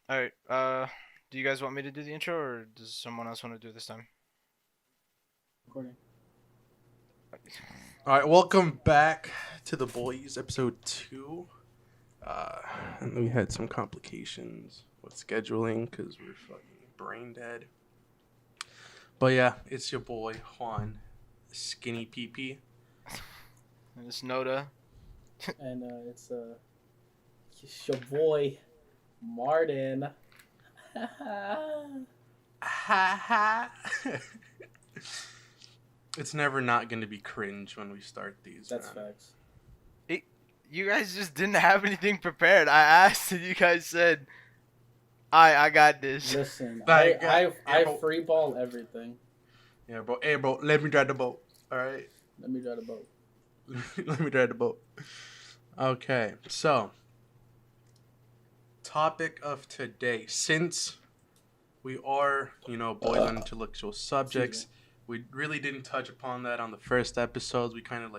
All right. Do you guys want me to do the intro, or does someone else want to do it this time? Recording. All right, welcome back to the boys, episode 2. And we had some complications with scheduling because we're fucking brain dead. But yeah, it's your boy Juan, Skinny PP. It's Noda. And it's your boy Martin. Ha ha. It's never not gonna be cringe when we start these. That's man. facts. You guys just didn't have anything prepared. I asked, and you guys said, I got this." Listen, Like, I bro. free ball everything. Yeah, bro. Hey, bro. Let me drive the boat. All right. Let me drive the boat. Let me drive the boat. Okay, so topic of today. Since we are, boiling intellectual subjects, we really didn't touch upon that on the first episodes. We kind of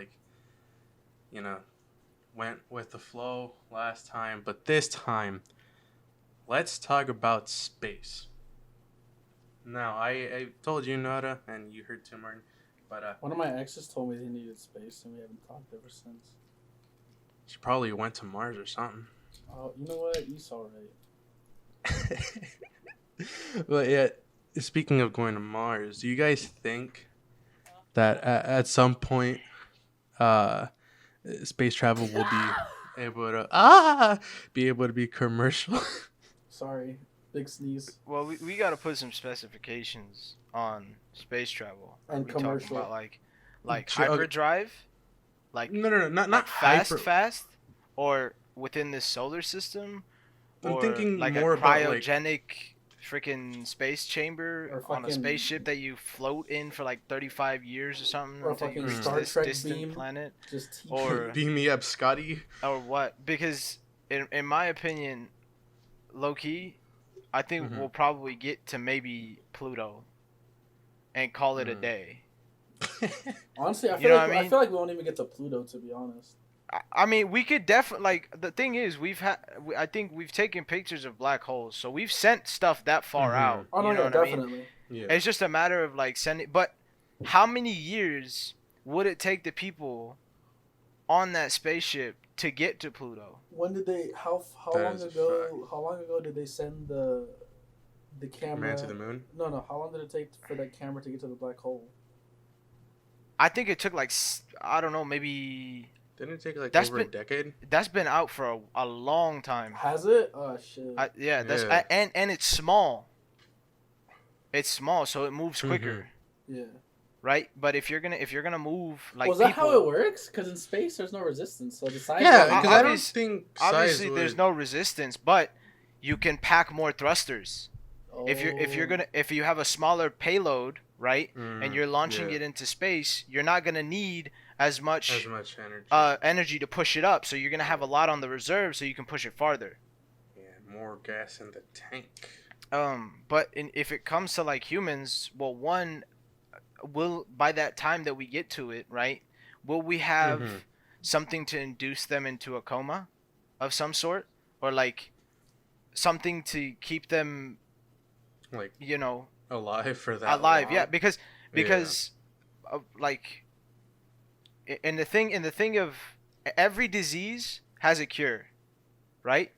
went with the flow last time, but this time, let's talk about space. Now, I told you, Nada, and you heard Tim Martin, but One of my exes told me he needed space, and we haven't talked ever since. she probably went to Mars or something. Oh, you know what? He's alright. But yeah, speaking of going to Mars, do you guys think that at some point, space travel will be able to be commercial? Sorry, big sneeze. Well, we got to put some specifications on space travel. Are And we talking commercial. about like Sure, okay. hyperdrive, like No, not like hyper. fast, or within this solar system, I'm or thinking like more a about like cryogenic freaking space chamber Or on a fucking- spaceship that you float in for like 35 years or something Or until you fucking reach Star this Trek distant beam. planet, Just or beam me up, Scotty. or what? Because in my opinion, low key, I think Mhm. we'll probably get to maybe Pluto and call it a Mhm. day. honestly, I You feel know like what I mean? I feel like we won't even get to Pluto, to be honest. I mean, we could definitely, like, the thing is, I think we've taken pictures of black holes, so we've sent stuff that far Mhm. out. Oh no, You know yeah, what I mean? definitely. Yeah. It's just a matter of like sending. But how many years would it take the people on that spaceship to get to Pluto? When did they? How That long is a ago? How long ago did they send the camera? Man to the moon. No. How long did it take for that camera to get to the black hole? I think it took like I don't know, maybe Didn't it take like That's over a decade? that's been out for a long time. Has it? Oh shit. Yeah, that's Yeah. and it's small. It's small, so it moves quicker, Yeah. right? But if you're gonna move like Was that people, how it works? Because in space, there's no resistance, so the size. Yeah, Well, because I don't obvious- think obviously size there's would... no resistance, but you can pack more thrusters. Oh. If you have a smaller payload, right, and you're launching yeah. it into space, you're not gonna need as much energy. energy to push it up. So you're gonna have a lot on the reserve, so you can push it farther. Yeah, more gas in the tank. But if it comes to like humans, well, one will by that time that we get to it, right? Will we have Mhm. something to induce them into a coma of some sort, or like something to keep them, Like alive for that alive? long? Yeah, because like in the thing of every disease has a cure, right?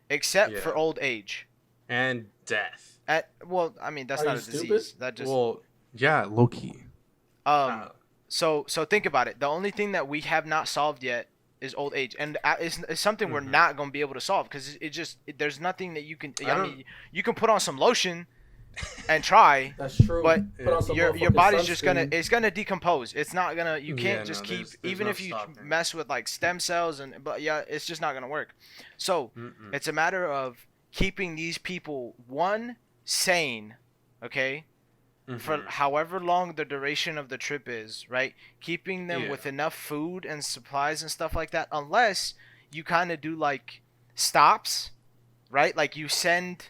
Except for Yeah. old age. And death. Well, I mean that's Are not you a stupid? disease. That just Well, yeah, low key. So think about it. The only thing that we have not solved yet is old age, and it's something we're Mhm. not gonna be able to solve because there's nothing that you can. I I don't- mean, you can put on some lotion and try, That's true. but Put on some your motherfucking body's just sunscreen. it's gonna decompose. It's not gonna. You can't Yeah, just no, keep there's even no if you stopping. mess with like stem cells but yeah, it's just not gonna work. So Mm-mm. it's a matter of keeping these people sane, okay, for Mhm. however long the duration of the trip is, right? Keeping them Yeah. with enough food and supplies and stuff like that, unless you kind of do like stops, right? Like you send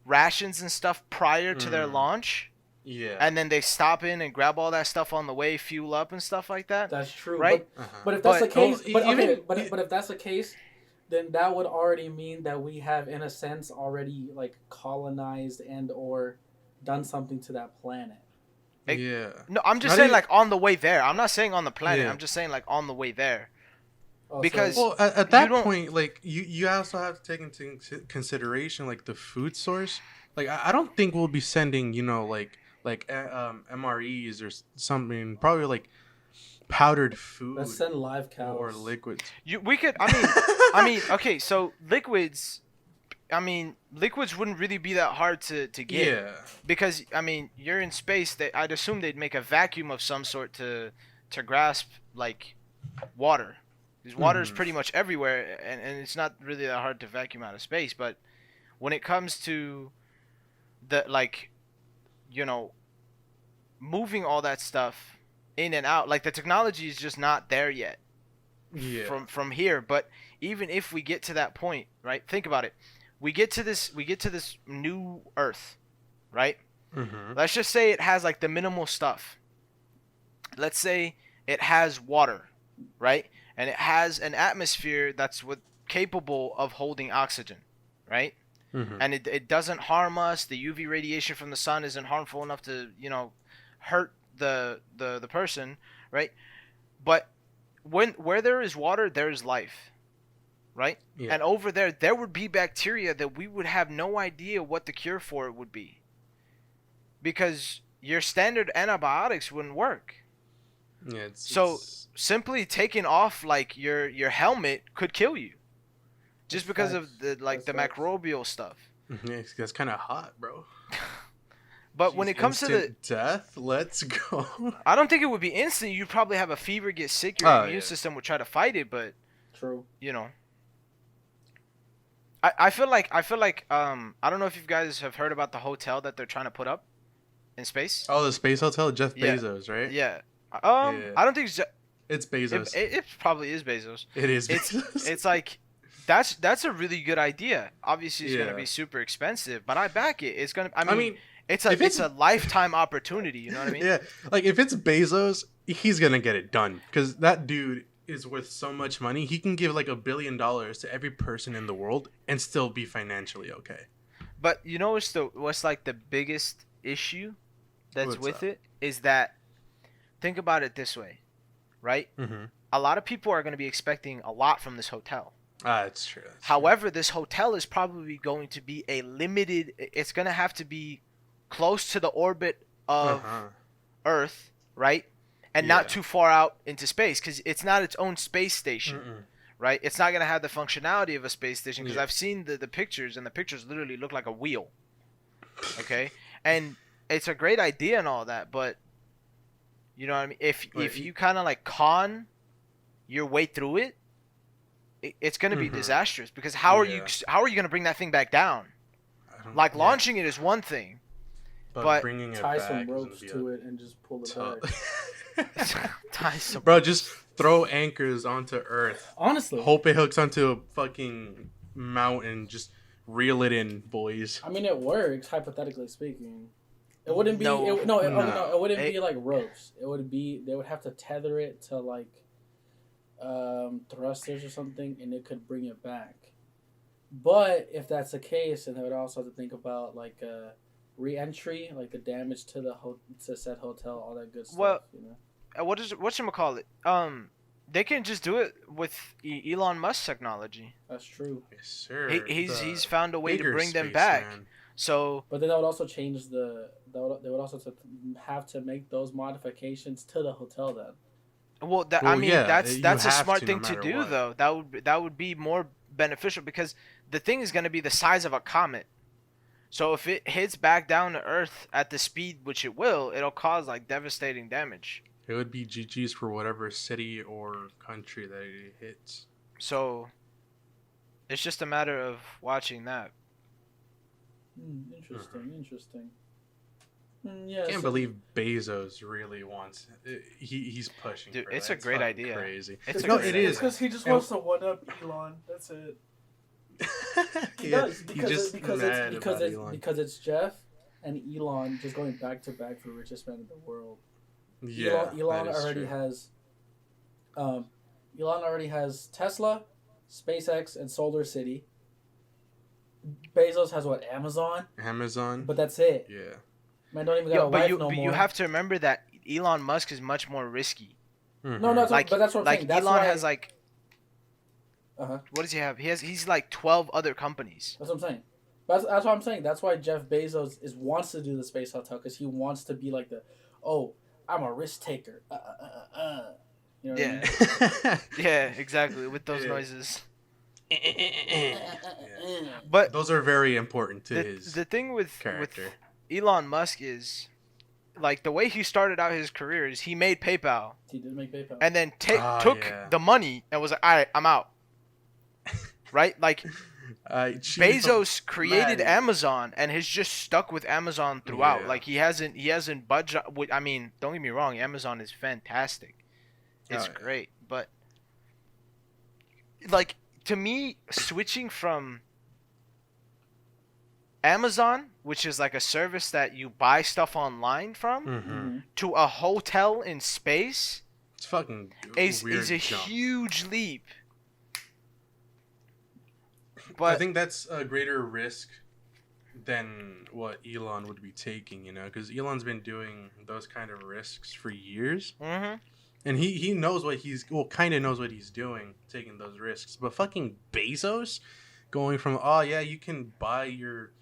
rations and stuff prior to their Mm. launch, Yeah. and then they stop in and grab all that stuff on the way, fuel up and stuff like that. That's true. Right? But if that's But- the case, Oh, but okay, even- but if that's the case, then that would already mean that we have, in a sense, already like colonized and or done something to that planet. It- Yeah. No, I'm just Not saying even, like on the way there. I'm not saying on the planet. yeah. I'm just saying like on the way there. Oh, so Because Well, at you that don't. point, like you also have to take into consideration like the food source. Like I don't think we'll be sending MREs or something. Probably like powdered let's food send live or cows. liquids. We could. I mean, okay. So liquids. I mean, liquids wouldn't really be that hard to get Yeah. because I mean, you're in space. I'd assume they'd make a vacuum of some sort to grasp like water. Because water is Mhm. pretty much everywhere, and it's not really that hard to vacuum out of space. But when it comes to the like, you know, moving all that stuff in and out, like the technology is just not there yet Yeah. from here. But even if we get to that point, right? Think about it. We get to this new Earth, right? Mhm. Let's just say it has like the minimal stuff. Let's say it has water, right? And it has an atmosphere that's capable of holding oxygen, right? Mhm. And it doesn't harm us. The UV radiation from the sun isn't harmful enough to, hurt the person, right? But where there is water, there is life, right? Yeah. And over there would be bacteria that we would have no idea what the cure for it would be. Because your standard antibiotics wouldn't work. Yeah. So simply taking off like your helmet could kill you. Just That's because facts. of the That's facts. microbial stuff. Yeah, that's kind of hot, bro. But when it comes to Instant death, let's go. I don't think it would be instant. You'd probably have a fever, get sick, your Oh, immune yeah. system would try to fight it, but True. you know. I feel like I don't know if you guys have heard about the hotel that they're trying to put up in space. Oh, the space hotel, Jeff Yeah. Bezos, right? Yeah. Yeah. I don't think It's Bezos. it probably is Bezos. It is It's Bezos. it's like that's a really good idea. Obviously, it's gonna Yeah. be super expensive, but I back it. It's gonna. I I mean, mean, it's if it's it's- a lifetime opportunity. You know what I mean? Yeah, like if it's Bezos, he's gonna get it done because that dude is worth so much money. He can give like $1 billion to every person in the world and still be financially okay. But you know what's like the biggest issue that's What's with up? it is that think about it this way, right? Mm-hmm. A lot of people are going to be expecting a lot from this hotel. It's true. That's However, this hotel is probably going to be a limited. It's going to have to be close to the orbit true. of Earth, right? And Yeah. not too far out into space because it's not its own space station, Mm-mm. right? It's not going to have the functionality of a space station because Yeah. I've seen the pictures and the pictures literally look like a wheel. Okay? And it's a great idea and all that, but you know what I mean? If you kind of like con your way through it, it's going to be Mhm. disastrous because how are you going to bring that thing back down? I don't- Like yeah, launching it is one thing. but bringing it Tie back some is gonna ropes be to it and just pull it tough. back. Tie some- Bro, just throw anchors onto Earth. Honestly, Hope it hooks onto a fucking mountain. Just reel it in, boys. I mean, it works hypothetically speaking. It wouldn't be No. it wouldn't It- be like ropes. It would be they would have to tether it to like thrusters or something, and it could bring it back. But if that's the case, then they would also have to think about like re-entry, like the damage to the to said hotel, all that good stuff. Well, you know, whatchamacallit? They can just do it with Elon Musk technology. that's true. Yes, sir. He's found a way to Bigger bring them space, back. man. So But then that would also change they would also have to make those modifications to the hotel then. well, I Well, mean yeah, that's you a have smart to, thing no to matter do what. though. That would be more beneficial because the thing is going to be the size of a comet. So if it hits back down to Earth at the speed which it will, it'll cause like devastating damage. It would be GG's for whatever city or country that it hits. So it's just a matter of watching that. Interesting. Yeah, Can't believe Bezos really wants. He's pushing. Dude, for it's that. a great fucking idea. Crazy. It's a No, great it idea. is. because he just And- wants to one up Elon. That's it. He does because it's Jeff and Elon just going back to back for the richest man in the world. Yeah, Elon that is already true. has, Elon already has Tesla, SpaceX, and Solar City. Bezos has what? Amazon? Amazon. But that's it. Yeah. Man, don't even got a wife no more. You have to remember that Elon Musk is much more risky. Mhm. No, but that's what I'm saying. That's Elon why... has like, Uh-huh. what does he have? He's like 12 other companies. That's what I'm saying. That's what I'm saying. That's why Jeff Bezos wants to do the space hotel, because he wants to be like I'm a risk taker. You know what I mean? Yeah, exactly, with those noises. Yeah. But those are very important to his the thing with character. Elon Musk is, like, the way he started out his career is he made PayPal. He did make PayPal. And then took the money and was like, all right, I'm out. Right? Like, Bezos created Amazon and has just stuck with Amazon throughout. Yeah. Like, he hasn't budged. I mean, don't get me wrong, Amazon is fantastic. It's great. But, like, to me, switching from Amazon, which is like a service that you buy stuff online from, to a hotel in space, it's fucking is a jump. huge leap. But I think that's a greater risk than what Elon would be taking, you know, because Elon's been doing those kind of risks for years. And he knows what kind of knows what he's doing, taking those risks. But fucking Bezos going from, you can buy your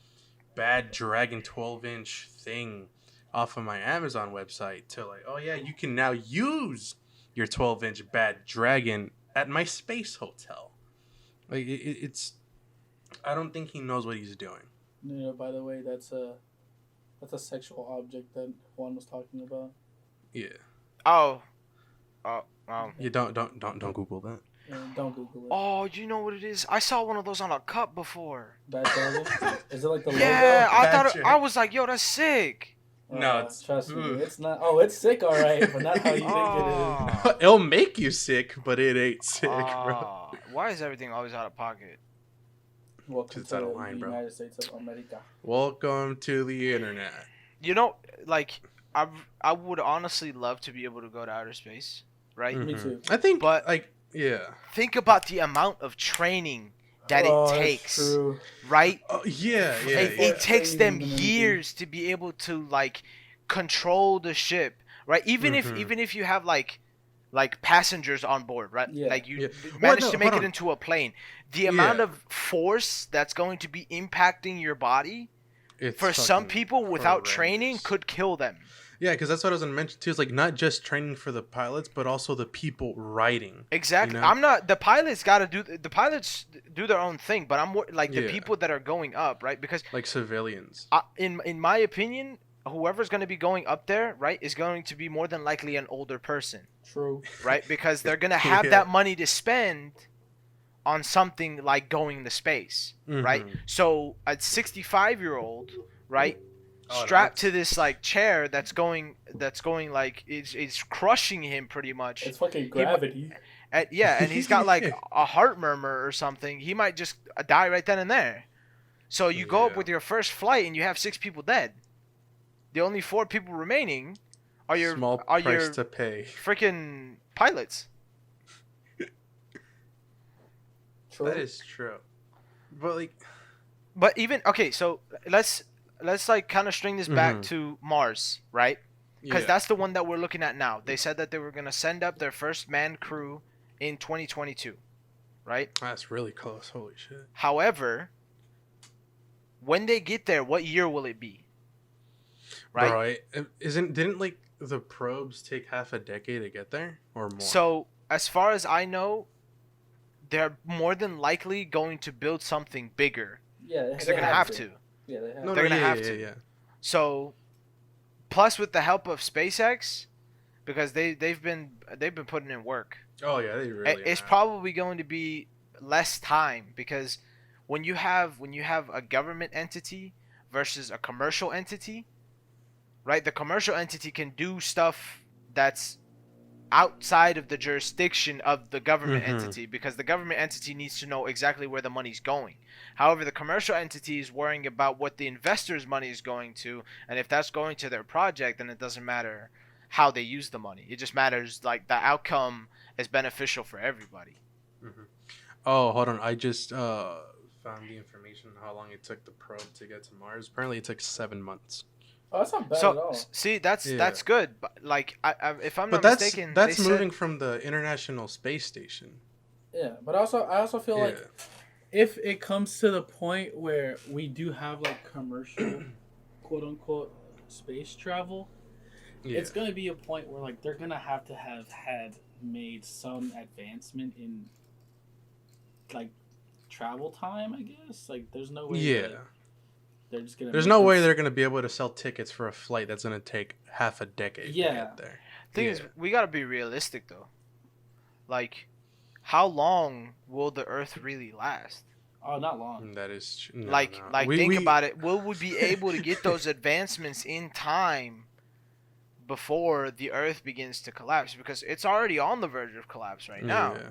bad Dragon 12-inch thing off of my Amazon website to like, you can now use your 12-inch bad Dragon at my space hotel. Like, it's... I don't think he knows what he's doing. You know, by the way, that's a sexual object that Juan was talking about. Yeah. Oh. You don't Google that. Yeah, don't Google it. Oh, you know what it is? I saw one of those on a cup before. Bad Dragon? Is it like the logo? Yeah, I was like, yo, that's sick. No, it's... Trust me, it's not... Oh, it's sick, all right, but not how you think it is. It'll make you sick, but it ain't sick, bro. Why is everything always out of pocket? Welcome to out of line, the bro. United States of America. Welcome to the internet. You know, like, I would honestly love to be able to go to outer space, right? Me too. I think, but yeah. Think about the amount of training that it takes, true. right? It takes them years to be able to like control the ship, right? Even if you have like passengers on board, right? Yeah. Like you manage to make it into a plane. The amount of force that's going to be impacting your body for some people without training could kill them. Yeah, because that's what I was going to mention too. It's like not just training for the pilots, but also the people riding. Exactly. You know? I'm not. The pilots do their own thing, but I'm like the people that are going up, right? Because like civilians. In my opinion, whoever's going to be going up there, right, is going to be more than likely an older person. True. Right, because they're going to have that money to spend on something like going to space, right? So a 65-year-old, right, strapped to this like chair that's going like it's crushing him pretty much. It's fucking gravity. And he's got like a heart murmur or something. He might just die right then and there. So you go up with your first flight and you have 6 people dead. The only 4 people remaining are your price to pay freaking pilots. True. That is true. But even okay, so let's like kind of string this back to Mars, right? Because that's the one that we're looking at now. They said that they were gonna send up their first manned crew in 2022, right? That's really close. Holy shit. However, when they get there, what year will it be? Right? Bro, didn't like the probes take half a decade to get there or more? So as far as I know, they're more than likely going to build something bigger. Yeah, they're gonna have to. Yeah, they have. They're gonna have to. Yeah. So, plus with the help of SpaceX, because they've been putting in work. Oh yeah, they really. It's probably going to be less time because when you have a government entity versus a commercial entity, right? The commercial entity can do stuff that's outside of the jurisdiction of the government entity because the government entity needs to know exactly where the money's going. However, the commercial entity is worrying about what the investor's money is going to, and if that's going to their project, then it doesn't matter how they use the money. It just matters like the outcome is beneficial for everybody. Oh, hold on. I just found the information on how long it took the probe to get to Mars. Apparently, it took 7 months. Oh, that's not bad at So all. see, that's Yeah. good. But like, if I'm But not mistaken, they that's said moving from the International Space Station. Yeah, but I also feel Yeah. like if it comes to the point where we do have like commercial, quote unquote, space travel, Yeah. it's gonna be a point where like they're gonna have to have had made some advancement in like travel time. I guess like there's no way. Yeah. That they're just gonna. There's make no them way they're gonna be able to sell tickets for a flight that's gonna take half a decade to get there. thing Yeah. is, we gotta be realistic though. Like, how long will the Earth really last? Oh, not long. That is no, Like, no. think about it. Will we be able to get those advancements in time before the Earth begins to collapse? Because it's already on the verge of collapse right now, Yeah.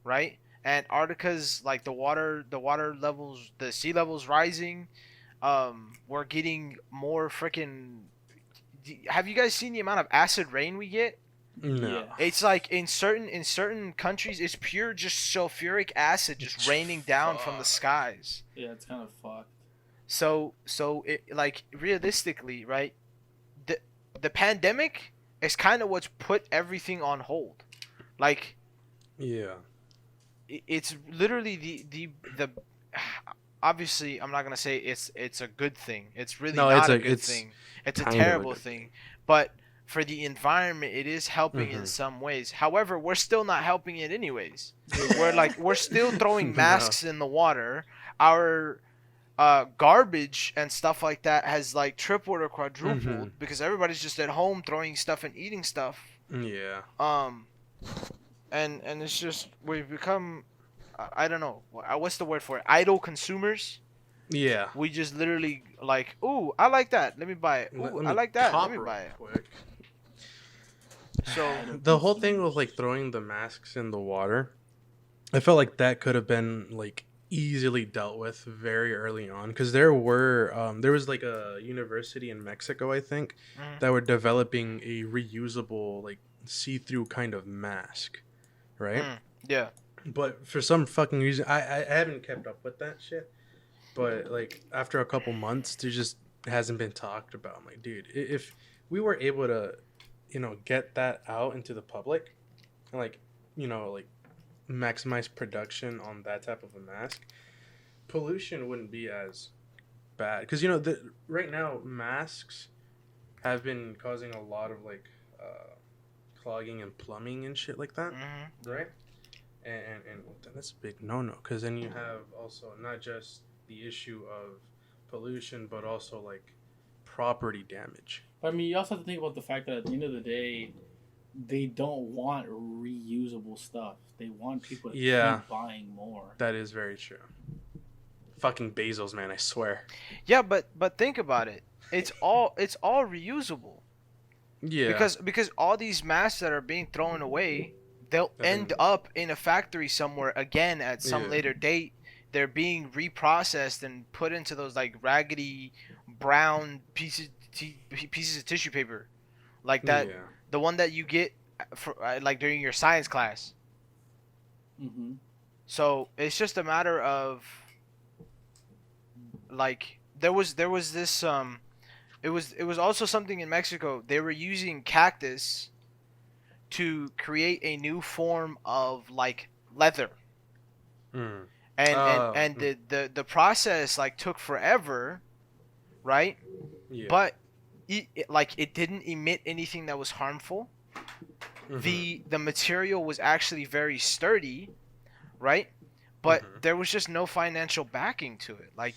right? Antarctica's like the water levels, the sea levels rising. We're getting more freaking. Have you guys seen the amount of acid rain we get? No. Yeah. It's like in certain countries, it's pure just sulfuric acid just raining down from the skies. Yeah, it's kind of fucked. So it, like, realistically, right? The pandemic is kind of what's put everything on hold. Like, Yeah. it's literally the obviously I'm not gonna say it's a good thing. It's really not a good thing. It's a terrible thing. But for the environment, it is helping in some ways. However, we're still not helping it anyways. We're still throwing masks in the water. Our garbage and stuff like that has like tripled or quadrupled because everybody's just at home throwing stuff and eating stuff. Yeah. And it's just we've become, I don't know, what's the word for it? Idle consumers. Yeah. We just literally like, ooh, I like that. Let me buy it. Ooh, I like that. Let me buy it. Quick. So The whole thing with like throwing the masks in the water, I felt like that could have been like easily dealt with very early on because there was like a university in Mexico, I think, that were developing a reusable like see-through kind of mask, right? Yeah. But for some fucking reason, I haven't kept up with that shit. But like after a couple months, there just hasn't been talked about. I'm like, dude, if we were able to, get that out into the public, and like, like maximize production on that type of a mask, pollution wouldn't be as bad. Because right now masks have been causing a lot of like clogging and plumbing and shit like that, right? And that's a big no-no. Because then you have also not just the issue of pollution, but also like property damage. I mean, you also have to think about the fact that at the end of the day, they don't want reusable stuff. They want people to keep buying more. That is very true. Fucking Bezos, man, I swear. Yeah, but think about it. It's all reusable. Yeah. Because all these masks that are being thrown away, they'll end up in a factory somewhere again at some later date. They're being reprocessed and put into those like raggedy brown pieces of tissue paper, like that. Yeah. The one that you get for like during your science class. So it's just a matter of like there was this it was also something in Mexico. They were using cactus to create a new form of like leather. And the process like took forever, right? Yeah. But it didn't emit anything that was harmful. The material was actually very sturdy, right? But there was just no financial backing to it. Like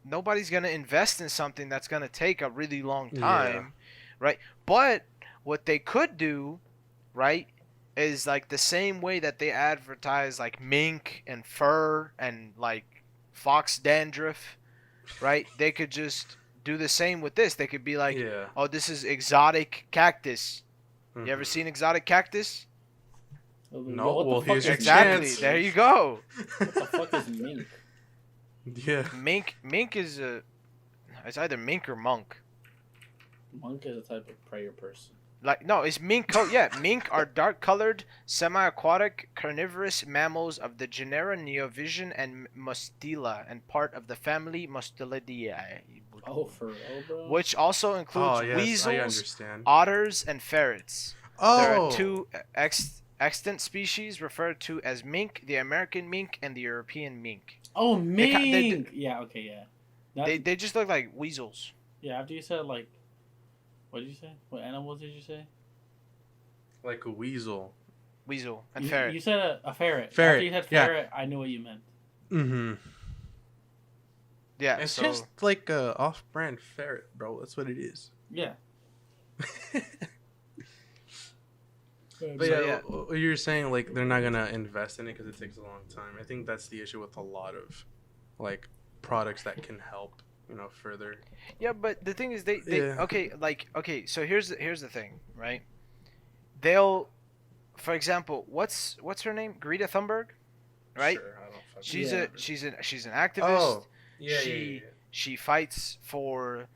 nobody's gonna invest in something that's gonna take a really long time, right? But what they could do, right, is like the same way that they advertise like mink and fur and like fox dandruff, right? They could just do the same with this. They could be like, oh, this is exotic cactus. You ever seen exotic cactus? No. Well, here's your exactly. chance. There you go. What the fuck is mink? Yeah. Mink is it's either mink or monk. Monk is a type of prayer person. Like no, it's mink coat. Yeah, mink are dark-colored, semi-aquatic, carnivorous mammals of the genera Neovision and Mustela, and part of the family Mustelidae, Oh, for real, bro? which also includes Oh yes, I weasels, understand. otters, and ferrets. There are Oh, two extant species referred to as mink: the American mink and the European mink. Oh, They mink. Yeah. Okay. Yeah. Not, they just look like weasels. yeah. After you said like, what did you say? What animals did you say? like a weasel. Weasel and You ferret. said a ferret. Ferret, After you said yeah. ferret, I knew what you meant. Mm-hmm. Yeah, It's so just like a off-brand ferret, bro. That's what it is. Yeah. But So, yeah, yeah. what you're saying, like, they're not gonna invest in it because it takes a long time. I think that's the issue with a lot of, like, products that can help, further. yeah, but the thing is, they Yeah. okay. So here's the thing, right? They'll, for example, what's her name? Greta Thunberg, right? Sure, I don't fucking She's Yeah. a she's an activist. Oh, yeah, she she fights for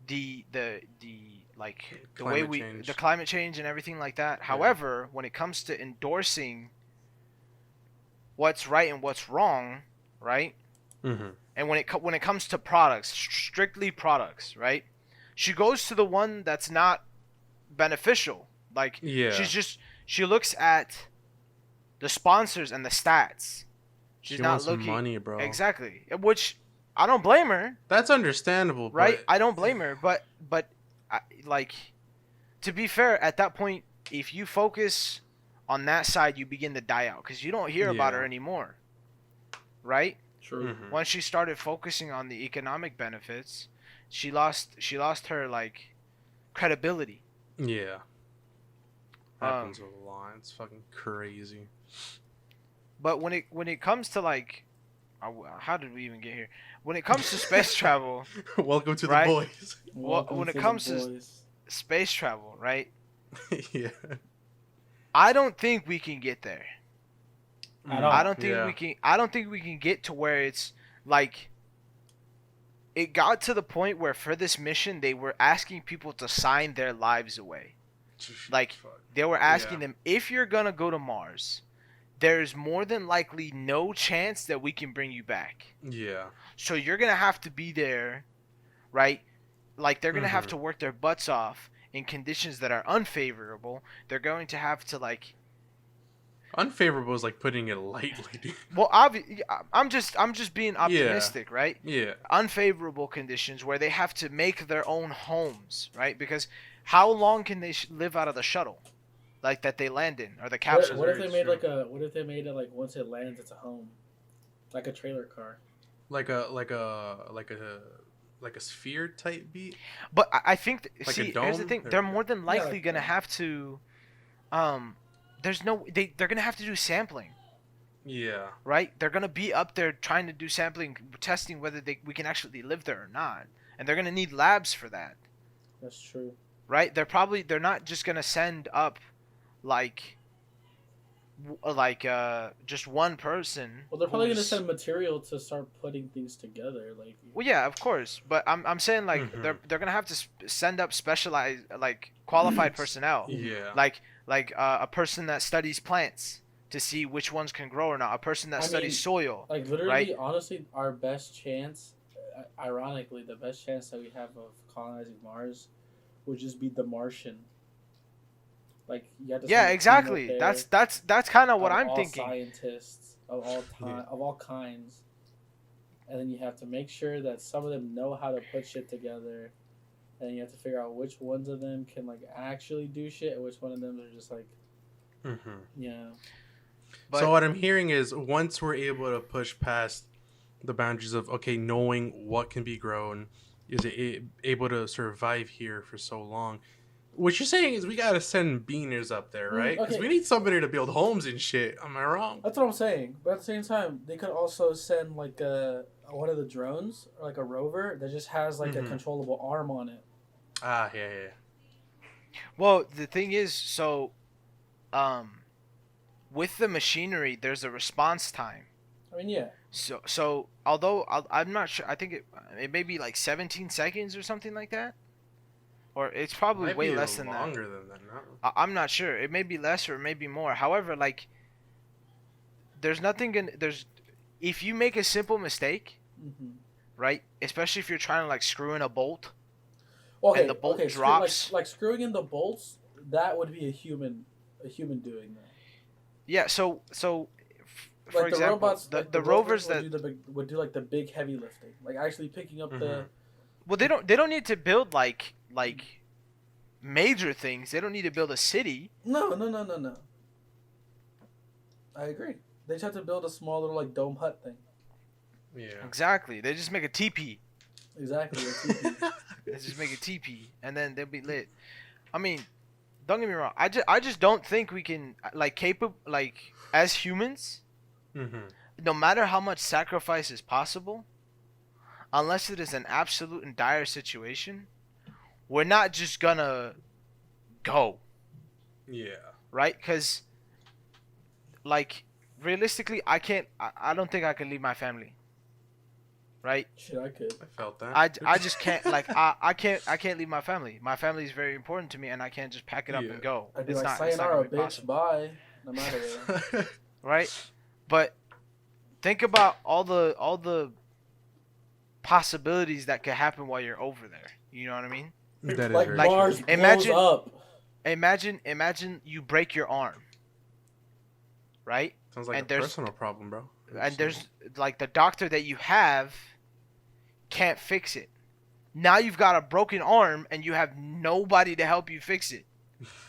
the like the way Climate we change. the climate change and everything like that. However, when it comes to endorsing what's right and what's wrong, right? Mm-hmm. And when it comes to products, strictly products, right? She goes to the one that's not beneficial. Like Yeah. she looks at the sponsors and the stats. She's She not wants looking money, bro. exactly, which I don't blame her, That's understandable, right? But I don't blame her, but like to be fair, at that point, if you focus on that side, you begin to die out because you don't hear about Yeah. her anymore, right? True. Mhm. Once she started focusing on the economic benefits, she lost her like credibility. Yeah. Happens a lot. It's fucking crazy. But when it comes to like, how did we even get here? When it comes to space travel, Welcome to Right? the boys. Welcome when it to the comes to boys. space travel, right? Yeah. I don't think we can get there. At all. I don't think Yeah. we can. I don't think we can get to where it's like. It got to the point where for this mission they were asking people to sign their lives away. Like Fuck. they were asking Yeah. them, if you're gonna go to Mars, there's more than likely no chance that we can bring you back. Yeah. So you're gonna have to be there, right? Like they're gonna have Mhm. to work their butts off in conditions that are unfavorable. They're going to have to like. Unfavorable is like putting it lightly, dude. Well, I'm just being optimistic, right? Yeah. Unfavorable conditions where they have to make their own homes, right? Because how long can they live out of the shuttle, like that they land in, or the capsule? What if they Very made true. like a? What if they made it like once it lands, it's a home, like a trailer car. Like a sphere type beat. But I think Like a see, here's the dome? thing: Or- they're more than likely like gonna that. have to, there's no they're gonna have to do sampling, Yeah. right? They're gonna be up there trying to do sampling, testing whether we can actually live there or not, and they're gonna need labs for that, That's true. right? They're not just gonna send up like just one person. Well, they're probably gonna who's- send material to start putting things together. Like, Well, yeah, of course, but I'm saying like Mhm. they're gonna have to send up specialized like qualified personnel, Yeah. like a person that studies plants to see which ones can grow or not, a person that I studies mean, soil. like literally, Right. honestly, our best chance, ironically, the best chance that we have of colonizing Mars would just be the Martian. Like you have to. Yeah, send a team exactly. up there That's kind of what of I'm all thinking. Scientists of all time, of all kinds, and then you have to make sure that some of them know how to put shit together, and you have to figure out which ones of them can like actually do shit, and which one of them are just like, Mhm. you know. But So what I'm hearing is once we're able to push past the boundaries of knowing what can be grown, is it able to survive here for so long? What you're saying is we gotta send beaners up there, right? Because okay. we need somebody to build homes and shit. Am I wrong? That's what I'm saying. But at the same time, they could also send like one of the drones or like a rover that just has like a Mhm. controllable arm on it. Ah, yeah. well, the thing is, so with the machinery, there's a response time. I mean, yeah. So although I'm not sure, I think it may be like 17 seconds or something like that, or it's probably Might way be less than that. longer than that. No. I'm not sure. It may be less or it may be more. However, like, there's nothing if you make a simple mistake, right? Especially if you're trying to like screw in a bolt, and the bolt drops. Like screwing in the bolts, that would be a human doing that. Yeah. So for Like example, robots, the rovers that would do like the big heavy lifting, like actually picking up the. Well, they don't need to build like major things. They don't need to build a city. No. I agree. They just have to build a small little like dome hut thing. Yeah. Exactly. They just make a teepee. Exactly. They just make a teepee, and then they'll be lit. I mean, don't get me wrong. I just don't think we can as humans. No matter how much sacrifice is possible, unless it is an absolute and dire situation, we're not just gonna go. Yeah. Right? Because, like, realistically, I don't think I can leave my family. Right? Shit, I could. I felt that. I just can't, like, I can't leave my family. My family is very important to me, and I can't just pack it up and go. I'd be it's like, not sayonara, gonna be bitch, possible. bye. No matter what. Right? But think about all the possibilities that could happen while you're over there. You know what I mean? That like is very Mars true. blows up. Imagine you break your arm. Right? Sounds like a personal problem, bro. And there's like the doctor that you have can't fix it. Now you've got a broken arm and you have nobody to help you fix it.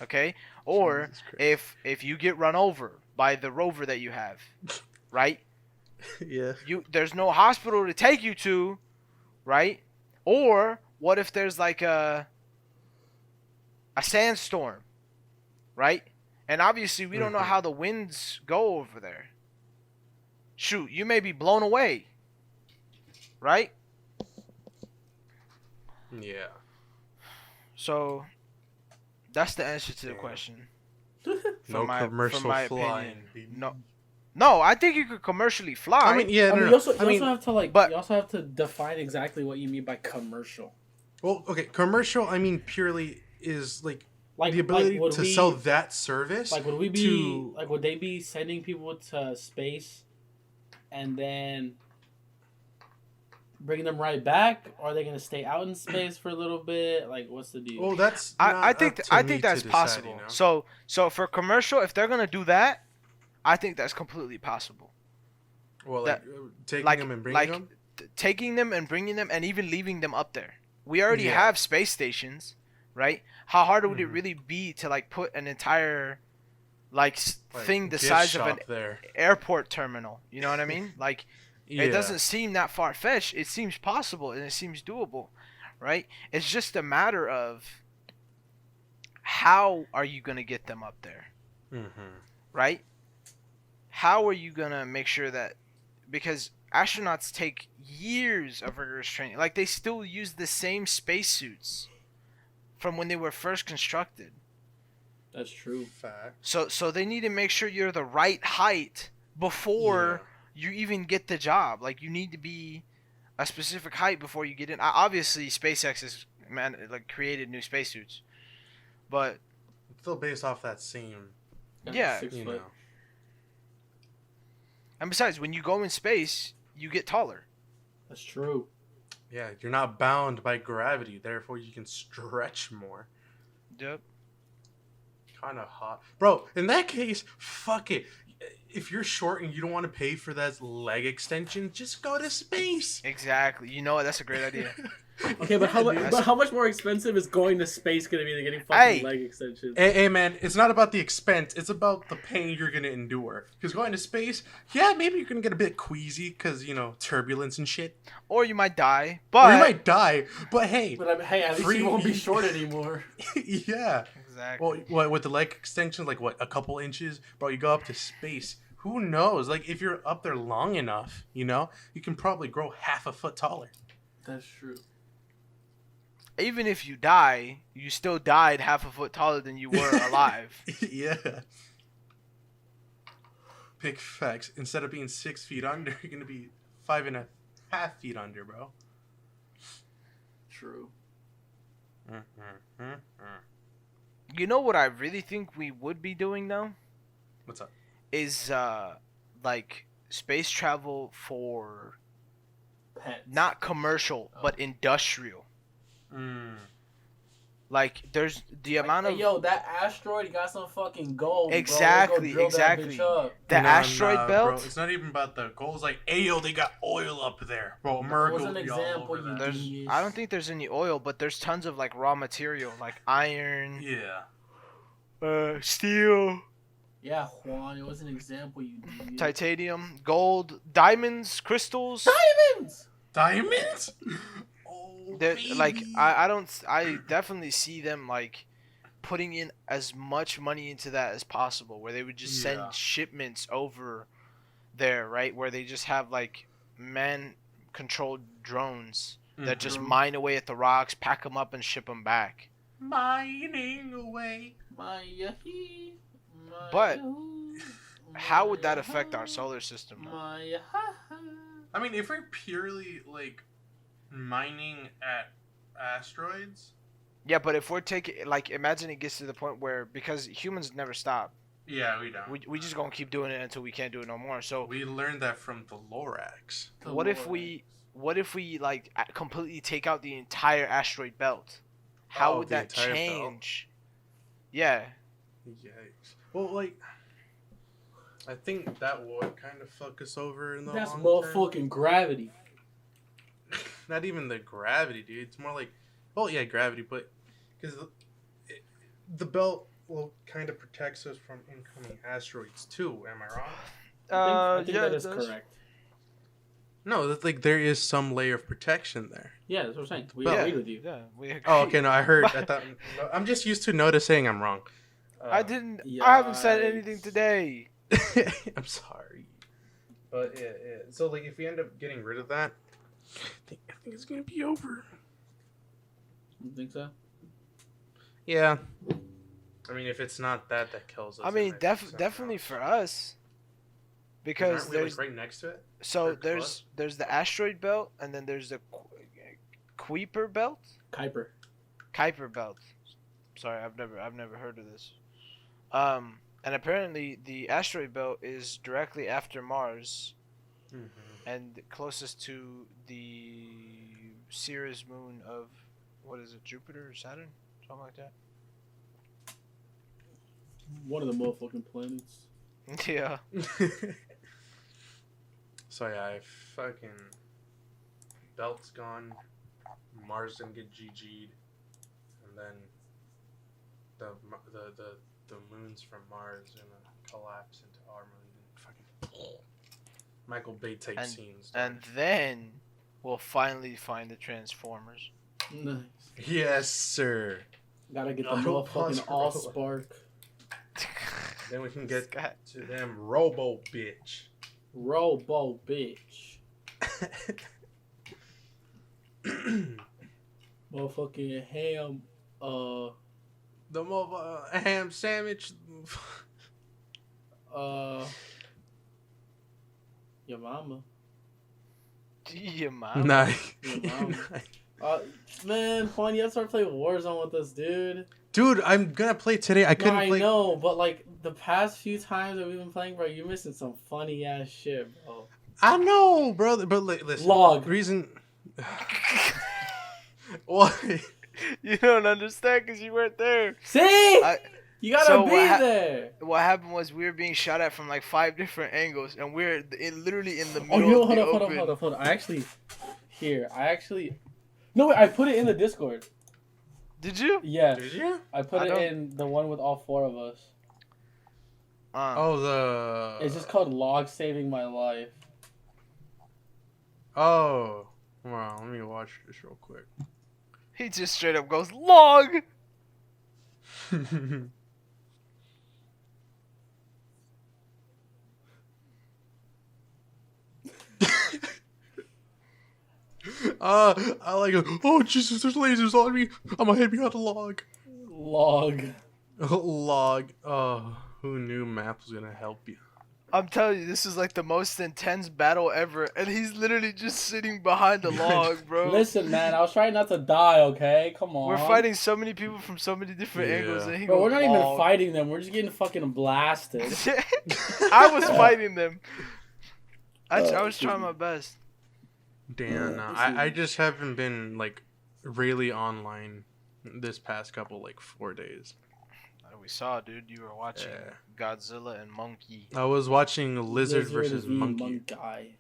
Okay? Or if you get run over by the rover that you have, right? Yeah. There's no hospital to take you to, right? Or what if there's like a sandstorm, right? And obviously we don't know how the winds go over there. Shoot, you may be blown away, right? Yeah. So that's the answer to the question. No commercial flying. No, I think you could commercially fly. I mean, you also have to define exactly what you mean by commercial. Well, okay, commercial. I mean, purely is like the ability to sell that service. Like, would they be sending people to space, and then bringing them right back? Or are they gonna stay out in space for a little bit? Like, what's the deal? Well, that's I think that's possible. Decide, you know? So for commercial, if they're gonna do that, I think that's completely possible. Well, taking them and bringing them? Taking them and bringing them and even leaving them up there. We already have space stations, right? How hard would it really be to like put an entire thing the size of an airport terminal? You know what I mean? Like, it doesn't seem that far-fetched. It seems possible and it seems doable, right? It's just a matter of how are you going to get them up there, right? How are you going to make sure that, because astronauts take years of rigorous training. Like, they still use the same spacesuits from when they were first constructed. That's true. Fact. So they need to make sure you're the right height before you even get the job. Like, you need to be a specific height before you get in. Obviously, SpaceX has created new spacesuits, but it's still based off that same. 6 foot. And besides, when you go in space, you get taller. That's true. Yeah, you're not bound by gravity, therefore you can stretch more. Yep. Kind of hot. Bro, in that case, fuck it. If you're short and you don't want to pay for that leg extension, just go to space. Exactly. You know what? That's a great idea. Okay, but how much more expensive is going to space going to be than getting fucking leg extensions? Hey, man, it's not about the expense. It's about the pain you're going to endure. Because going to space, maybe you're going to get a bit queasy because, turbulence and shit. Or you might die. Or you might die. But hey. At least you won't be short anymore. Yeah. Exactly. Well, with the leg extension, a couple inches? Bro, you go up to space. Who knows? Like, if you're up there long enough, you can probably grow half a foot taller. That's true. Even if you die, you still died half a foot taller than you were alive. Yeah. Big facts. Instead of being 6 feet under, you're going to be 5.5 feet under, bro. True. Mm-hmm. You know what I really think we would be doing though? What's up? Is like space travel for Pets. not commercial but industrial. Like there's the amount Hey, of yo, that asteroid got some fucking gold. Exactly, bro. Let's go drill exactly. That bitch up. The asteroid belt. Bro, it's not even about the goals. Like, hey, yo, they got oil up there, bro. America was an would be all example, over that. There's, Yes. I don't think there's any oil, but there's tons of like raw material, like iron, steel, Yeah, Juan, it was an example, you idiot. titanium, gold, diamonds, crystals. Diamonds? Like I definitely see them like putting in as much money into that as possible, where they would just send shipments over there, right? Where they just have like man-controlled drones that just mine away at the rocks, pack them up, and ship them back. Mining away. But how would that affect our solar system? I mean, if we're purely like mining at asteroids. Yeah, but if we're taking, like, imagine it gets to the point where, because humans never stop. Yeah, we don't. We just gonna keep doing it until we can't do it no more. So we learned that from the Lorax. What if we like completely take out the entire asteroid belt? How would that change? Yeah. Yikes. Well, like, I think that would kind of fuck us over in the That's long motherfucking term. gravity. Not even the gravity, dude. It's more like, well, yeah, gravity, but because the belt will kind of protects us from incoming asteroids too. Am I wrong? I think that is correct. No, that's like there is some layer of protection there. Yeah, that's what I'm saying. We But- agreed with you. Yeah, we agree. Oh, okay. No, I heard. I thought. No, I'm just used to noticing I'm wrong. I didn't. I haven't said Yikes. anything today. I'm sorry. But yeah. So like, if we end up getting rid of that, I think it's gonna be over. You think so? Yeah. I mean, if it's not that kills us. I mean, it might be something definitely else. for us. Because Aren't we, there's like, right next to it. so or there's the asteroid belt, and then there's the Kuiper belt. Kuiper belt. Sorry, I've never heard of this. And apparently the asteroid belt is directly after Mars, and closest to the Ceres moon of, what is it, Jupiter or Saturn, something like that. One of the motherfucking planets. Yeah. So yeah, if fucking belt's gone, Mars didn't get GG'd, and then the moons from Mars gonna collapse into our moon and fucking Michael Bay type scenes. And then we'll finally find the Transformers. Nice. Yes, sir. Gotta get the Auto pause motherfucking for all roll. spark. Then we can get Scott. to them Robo bitch. Robo bitch. Motherfucking ham. The ham sandwich. Your mama. Your mom. Nice. Your mama. Man, Juan, you have to start playing Warzone with us, dude. Dude, I'm gonna play today. I couldn't play. I know, but like the past few times that we've been playing, bro, you're missing some funny ass shit, bro. I know, brother, but listen. Log. Reason. What? You don't understand because you weren't there. See? You gotta be there. What happened was we were being shot at from like 5 different angles, and we're literally in the middle Oh, you know, of the hold open. up. No, wait, I put it in the Discord. Did you? Yeah. Did you? I put it in the one with all 4 of us. It's just called Log Saving My Life. Oh. Wow, let me watch this real quick. He just straight up goes, log! I like it. Oh, Jesus, there's lasers on me. I'm gonna hit me on the log. Log. Log. Oh, who knew math was gonna help you? I'm telling you, this is like the most intense battle ever, and he's literally just sitting behind the log, bro. Listen, man, I was trying not to die. Okay, come on. We're fighting so many people from so many different angles, and he Bro, goes we're not even bald. fighting them. We're just getting fucking blasted. I was fighting them. I was trying my best. Damn, no. I just haven't been like really online this past couple 4 days. We saw, dude. You were watching Godzilla and Monkey. I was watching Lizard versus v Monkey. Monkey.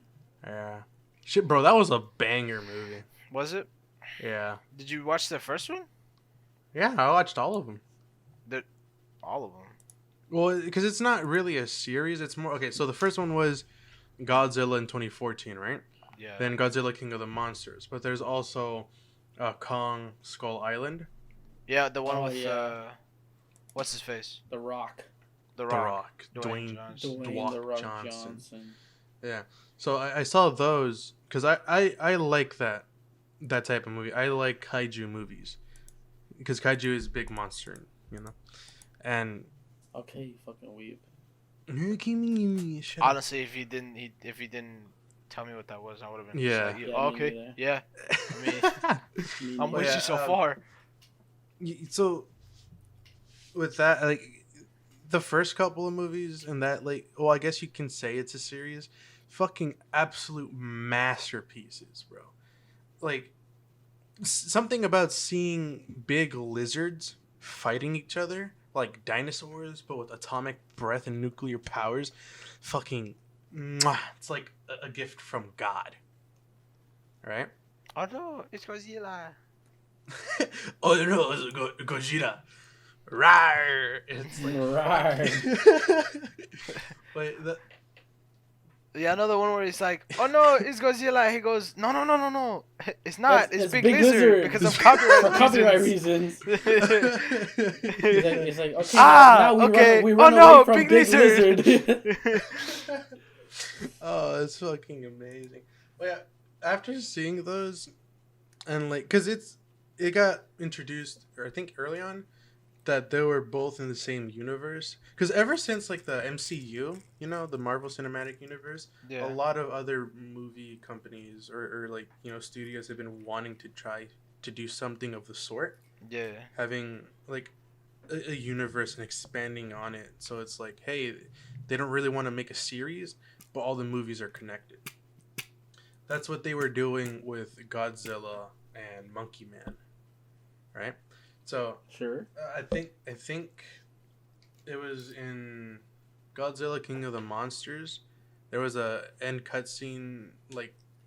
Yeah. Shit, bro, that was a banger movie. Was it? Yeah. Did you watch the first one? Yeah, I watched all of them. All of them. Well, because it's not really a series. It's more okay. So the first one was Godzilla in 2014, right? Yeah. Then Godzilla King of the Monsters, but there's also Kong Skull Island. Yeah, the one with what's his face? The Rock. The Rock. Dwayne The Rock Johnson. Johnson. Yeah. So I saw those because I like that type of movie. I like kaiju movies because kaiju is big monster, you know. And okay, you fucking weeb. Honestly, if he didn't tell me what that was, I would have been. Yeah. Like, okay. Yeah. I mean, I'm with you so far. So with that, like the first couple of movies and that, well, I guess you can say it's a series. Fucking absolute masterpieces, bro. Like something about seeing big lizards fighting each other like dinosaurs, but with atomic breath and nuclear powers. Fucking, it's like a gift from God. Right? Oh no, it's Godzilla. Oh no, it's Gojira. Rawr! It's like Rawr. But yeah, another one where he's like, "Oh no, it's Godzilla." He goes, "No, it's not. It's Big Lizard because of copyright reasons." He's like, okay, now we run away from Big Lizard. Oh, it's fucking amazing. Well, yeah, after seeing those, and because it got introduced, or I think early on, that they were both in the same universe. Because ever since the MCU, the Marvel Cinematic Universe, a lot of other movie companies or studios have been wanting to try to do something of the sort. Yeah. Having a universe and expanding on it. So it's like, hey, they don't really want to make a series, but all the movies are connected. That's what they were doing with Godzilla and Monkey Man, right? So sure. I think it was in Godzilla King of the Monsters. There was a end cutscene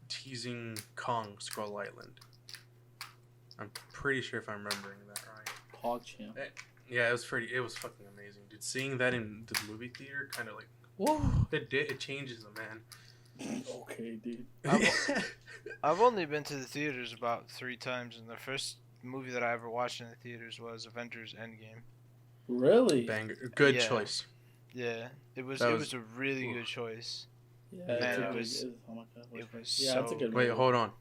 teasing Kong Skull Island. I'm pretty sure if I'm remembering that right. PogChamp. Yeah, it was fucking amazing, dude. Seeing that in the movie theater, kind of whoa, it changes the man. Okay, dude. I've only been to the theaters about 3 times, and the first movie that I ever watched in the theaters was Avengers Endgame. Really? Banger. Good choice. Yeah, it was a really good choice. Yeah, man, it was yeah, that's a good Wait, movie. hold on.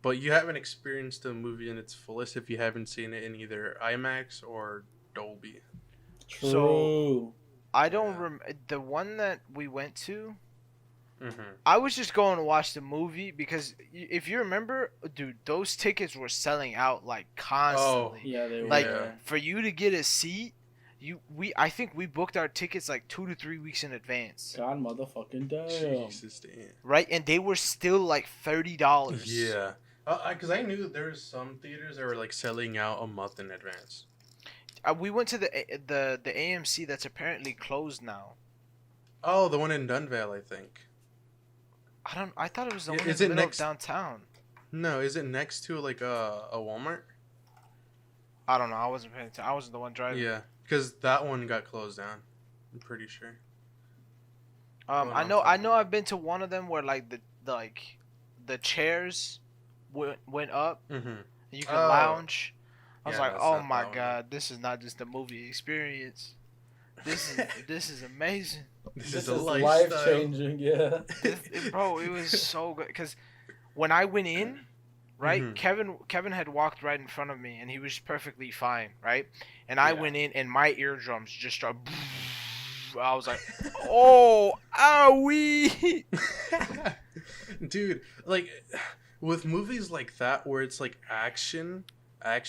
But you haven't experienced the movie in its fullest if you haven't seen it in either IMAX or Dolby. True. So, I don't remember the one that we went to. Mm-hmm. I was just going to watch the movie because if you remember, dude, those tickets were selling out constantly. Oh, yeah, they were. Like for you to get a seat, I think we booked our tickets 2 to 3 weeks in advance. God motherfucking damn. Jesus damn. Right, and they were still $30. Yeah. Because I knew there were some theaters that were selling out a month in advance. We went to the AMC that's apparently closed now. Oh, the one in Dunvale, I think. I thought it was the one in Is the it middle next of downtown. No, is it next to a Walmart? I don't know. I wasn't paying attention. I wasn't the one driving. Yeah, because that one got closed down. I'm pretty sure. I know. I've been to one of them where the chairs went up. Mm-hmm. You can lounge. I was Yeah, like, that's oh not my that one. god, this is not just a movie experience. This is amazing. This This is a is lifestyle. life changing, yeah. Bro, it was so good because when I went in, right, Mhm. Kevin had walked right in front of me and he was perfectly fine, right, and I went in and my eardrums just started I was like, oh, owie. Dude, like with movies like that where it's like action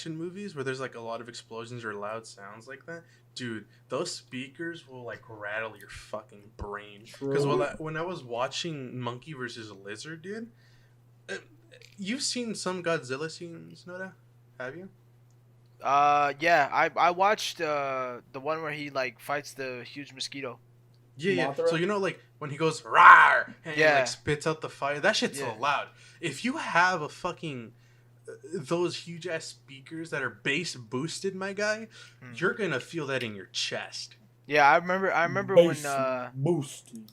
movies where there's like a lot of explosions or loud sounds like that, dude, those speakers will like rattle your fucking brain. Because when I was watching Monkey versus Lizard, dude, you've seen some Godzilla scenes, Noda? Have you? Yeah, I watched the one where he like fights the huge mosquito. Yeah. Mothra? So you know, like when he goes rawr and he Yeah. like spits out the fire, that shit's so loud. If you have a fucking those huge ass speakers that are bass boosted, my guy, you're gonna feel that in your chest. Yeah, I remember Bass when boosted.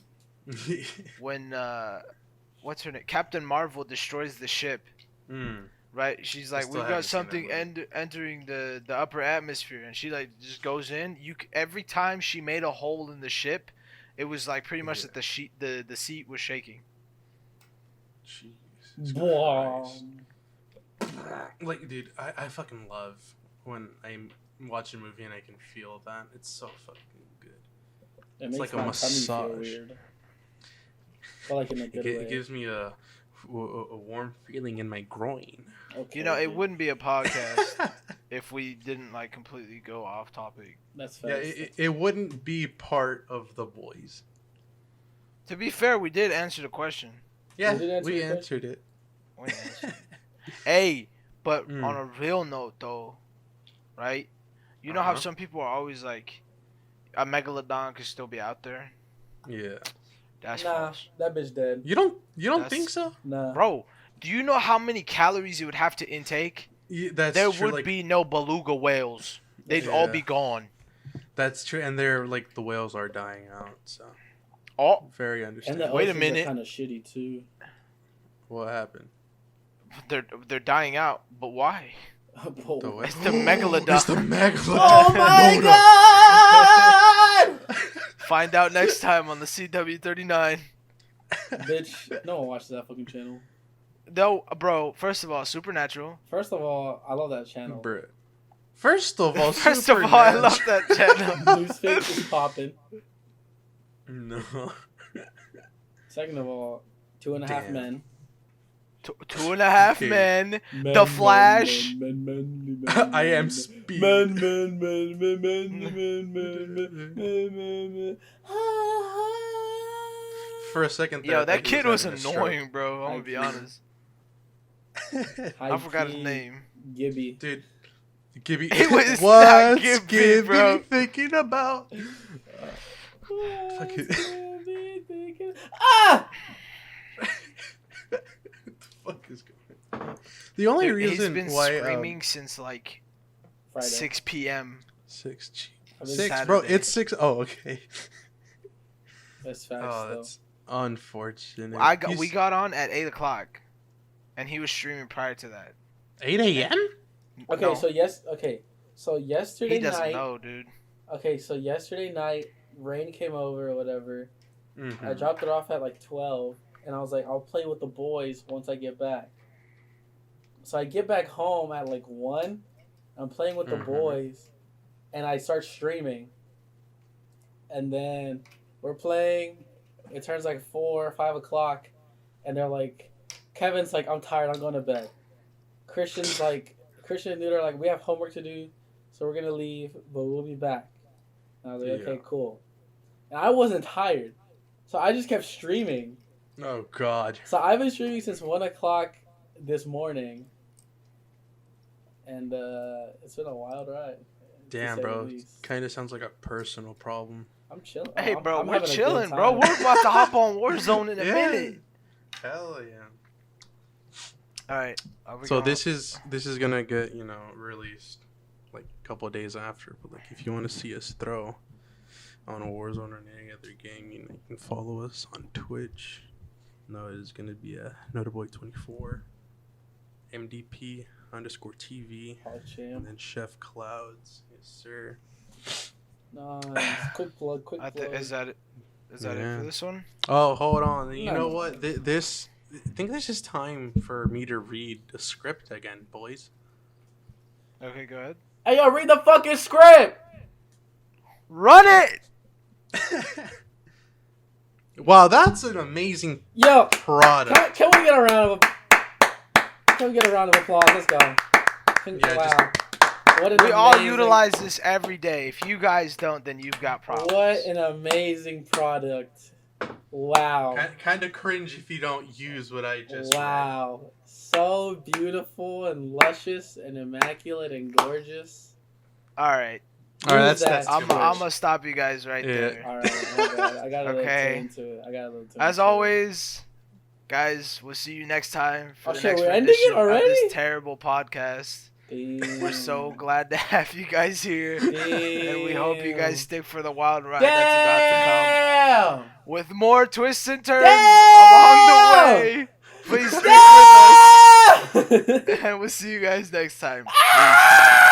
when what's her name? Captain Marvel destroys the ship. Right? She's like, we've got something entering the upper atmosphere, and she like just goes in. Every time she made a hole in the ship, it was like pretty much that the seat was shaking. Jesus Christ. Like, dude, I fucking love when I watch a movie and I can feel that. It's so fucking good. It's like a massage. Feel weird. But like in a good way. It gives me a warm feeling in my groin. Okay. You know, it wouldn't be a podcast if we didn't like completely go off topic. That's fair. Yeah, it wouldn't be part of the boys. To be fair, we did answer the question. Yeah, we answered it. Hey, but on a real note though, right? You know how some people are always like, a megalodon could still be out there? Yeah. That's false. That bitch dead. You don't think so? Nah. Bro, do you know how many calories you would have to intake? Yeah, there would be no beluga whales. They'd all be gone. That's true, and they're like the whales are dying out, so. Oh, very understandable. And wait a minute. Kind of shitty too. What happened? They're dying out, but why? It's the megalodon. It's the megalodon. Oh my god! Find out next time on the CW39. Bitch, no one watches that fucking channel. No, bro. First of all, Supernatural. First of all, I love that channel. First of all, I love that channel. Newsfake is popping. No. Second of all, 2.5 Men. 2.5 Men. The Flash. I am Speed. For a second there, yo, that kid was annoying, bro. I'm gonna be honest. I forgot his name. Gibby. Dude. Gibby. It was What's Gibby, bro. Thinking about? Ah! What the fuck is going on? The only reason he's been why screaming since like Friday. 6 p.m. 6, Saturday. bro. It's 6. Oh, okay. That's facts, oh, that's unfortunate. We got on at 8 o'clock, and he was streaming prior to that. 8 a.m. Okay, No. so yesterday He doesn't night. know, dude. Okay, so yesterday night, Rain came over or whatever. Mm-hmm. I dropped it off at like 12, and I was like, I'll play with the boys once I get back. So I get back home at like 1. I'm playing with the boys, and I start streaming. And then we're playing. It turns like 4 or 5 o'clock, and they're like, Kevin's like, I'm tired. I'm going to bed. Christian and Nude are like, we have homework to do, so we're gonna leave, but we'll be back. And I was like, okay, cool. And I wasn't tired, so I just kept streaming. Oh God. So I've been streaming since 1 o'clock this morning, and it's been a wild ride. Damn, bro. Kind of sounds like a personal problem. I'm chilling. Hey, bro, I'm we're having a good chilling, time. bro. We're about to hop on Warzone in a minute. Hell yeah. All right. So this is gonna get released like a couple of days after. But like, if you want to see us throw on Warzone or any other game, you can follow us on Twitch. No, it's gonna be Notaboy24, MDP_TV, and then Chef Clouds. Yes, sir. Nice. Quick plug. Is that it? Is that it for this one? Oh, hold on. You know what? I think this is time for me to read the script again, boys. Okay, go ahead. Hey, yo, read the fucking script! Run it! Wow, that's an amazing product. Can we get a round of applause? Let's go. Wow. We all utilize this every day. If you guys don't, then you've got problems. What an amazing product. Wow. Kind of cringe if you don't use what I just Wow. Read. So beautiful and luscious and immaculate and gorgeous. All right. That's I'm gonna stop you guys there. All right, my bad. I got a little too into it. As always, guys, we'll see you next time for the next edition of this terrible podcast. We're so glad to have you guys here, and we hope you guys stick for the wild ride that's about to come with more twists and turns along the way. Please stick with us, and we'll see you guys next time. Peace.